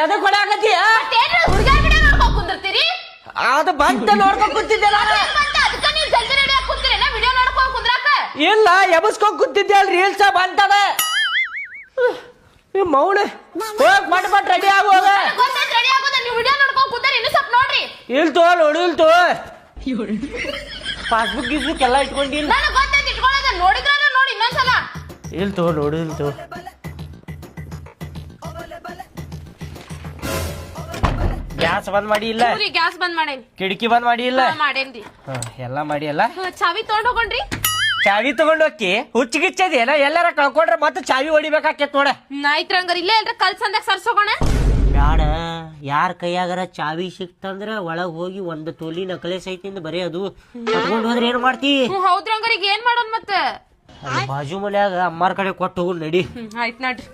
ಅದ ಕೊಡಾಕತ್ತೀಯ ಅದು ಬಂತ ನೋಡ್ಕೊಂಡ್ ಕೂತಿದ್ದೆ ಇಲ್ಲ ಎಬಸ್ಕೊಂಡ್ ಕೂತಿದ್ದೆ ಅಲ್ರಿ ರೀಲ್ಸ ಬಂತದ ಮೌನ ಹೋಗ್ ಮಟ್ ರೆಡಿ ಆಗುವಾಗ ಇಲ್ತೋ ನೋಡು ಇಲ್ತೋ ಪಾಸ್ಬುಕ್ ಗಿಸ್ಬುಕ್ ಎಲ್ಲ ಇಟ್ಕೊಂಡಿಲ್ಲ ಇಲ್ತೋ ನೋಡು ಇಲ್ತೋ ಗ್ಯಾಸ್ ಬಂದ್ ಮಾಡಿ ಇಲ್ಲ ಗ್ಯಾಸ್ ಬಂದ್ ಮಾಡೇನಿ ಕಿಟಕಿ ಬಂದ್ ಮಾಡಿ ಇಲ್ಲ ಮಾಡೇನ್ರಿ ಎಲ್ಲ ಮಾಡಿ ಅಲ್ಲ ಚಾವಿ ತಗೊಂಡ್ ಹೋಗೋಣ್ರಿ ಚಾವಿ ತಗೊಂಡ್ ಹೋಗಿ ಹುಚ್ಚಿಗಿಚ್ಚದೇನ ಎಲ್ಲಾರ ಕಳ್ಕೊಂಡ್ರೆ ಮತ್ತೆ ಚಾವಿ ಹೊಡಿಬೇಕಾಕೇತ್ ನೋಡ ಆಯ್ತ್ರ ಹಂಗಾರ ಇಲ್ಲೇ ಎಲ್ರ ಕಲ್ಸಂದಾಗ ಸರ್ಸೋಗೋಣ ಬ್ಯಾಡ ಯಾರ ಕೈಯಾಗರ ಚಾವಿ ಸಿಕ್ತಂದ್ರ ಒಳಗ್ ಹೋಗಿ ಒಂದು ತೊಲಿ ನಕಲೇಸ್ ಐತಿಂದ ಬರೀ ಅದು ಕಟ್ಕೊಂಡ್ ಹೋದ್ರೆ ಏನ್ ಮಾಡ್ತಿ ಹೌದ್ರಿ ಹಂಗಾರ ಈಗ ಏನ್ ಮಾಡೋಣ ಮತ್ತ ಬಾಜು ಮನ್ಯಾಗ ಅಮ್ಮಾರ ಕಡೆ ಕೊಟ್ಟು ಹೋಗು ನಡಿ ಆಯ್ತ್ ನೋಡ್ರಿ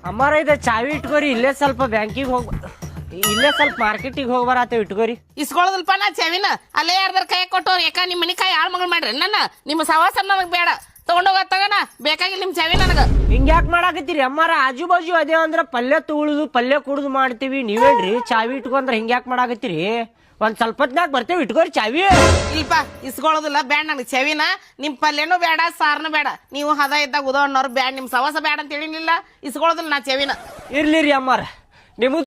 ಅಮ್ಮಾರ ಇದ ಚಾವಿ ಇಟ್ಕೋರಿ ಇಲ್ಲೇ ಸ್ವಲ್ಪ ಬ್ಯಾಂಕಿಗೆ ಹೋಗ್ ಇಲ್ಲೇ ಸ್ವಲ್ಪ ಮಾರ್ಕೆಟಿಗೆ ಹೋಗ್ಬಾರತ್ತೇವ್ ಇಟ್ಕೋರಿ ಇಸ್ಕೊಳ್ಳೋದಲ್ಪ ನಾ ಚೆವಿನ ಅಲ್ಲೇ ಯಾರ್ದಾರ ಕೈ ಕೊಟ್ಟವ್ರು ಯಾಕ ನಿಮ್ಮ ಮನಿ ಕೈ ಹಾಳು ಮಗಳು ಮಾಡ್ರಿ ನನ್ನ ನಿಮ್ಮ ಸವಾಸ ನನಗ್ ಬೇಡ ತಗೊಂಡೋಗ ತಗೋಣ ಬೇಕಾಗಿ ನಿಮ್ ಚೆವಿ ನನಗ ಹಿಂಗ್ಯಾಕ್ ಮಾಡಾಕತ್ತೀರಿ ಅಮ್ಮಾರ ಆಜು ಬಾಜು ಅದೇ ಅಂದ್ರ ಪಲ್ಯ ತುಳುದು ಪಲ್ಯ ಕುಡುದು ಮಾಡ್ತೀವಿ ನೀವೇನ್ರಿ ಚಾವಿ ಇಟ್ಕೊಂಡ್ರ ಹಿಂಗ್ಯಾಕ್ ಮಾಡಾಕತ್ತೀರಿ ಒಂದ್ ಸ್ವಲ್ಪ ಹೊತ್ನಾಗ ಬರ್ತೇವೆ ಇಟ್ಕೋರಿ ಚಾವಿ ಇಲ್ಪ ಇಸ್ಕೊಳ್ಳೋದಿಲ್ಲ ಬೇಡ ನನಗೆ ಚೆವಿನ ನಿಮ್ ಪಲ್ಯನೂ ಬೇಡ ಸಾರ್ನು ಬೇಡ ನೀವು ಹದ ಇದ್ದಾಗ ಉದೋಣ್ಣವ್ರು ಬೇಡ ನಿಮ್ ಸವಾಸ ಬೇಡ ಅಂತ ಹೇಳಿನಿಲ್ಲ ಇಸ್ಕೊಳ್ಳೋದಿಲ್ಲ ನಾ ಚೆವಿನ ಇರ್ಲಿರಿ ಅಮ್ಮಾರ ನಿಮಗ್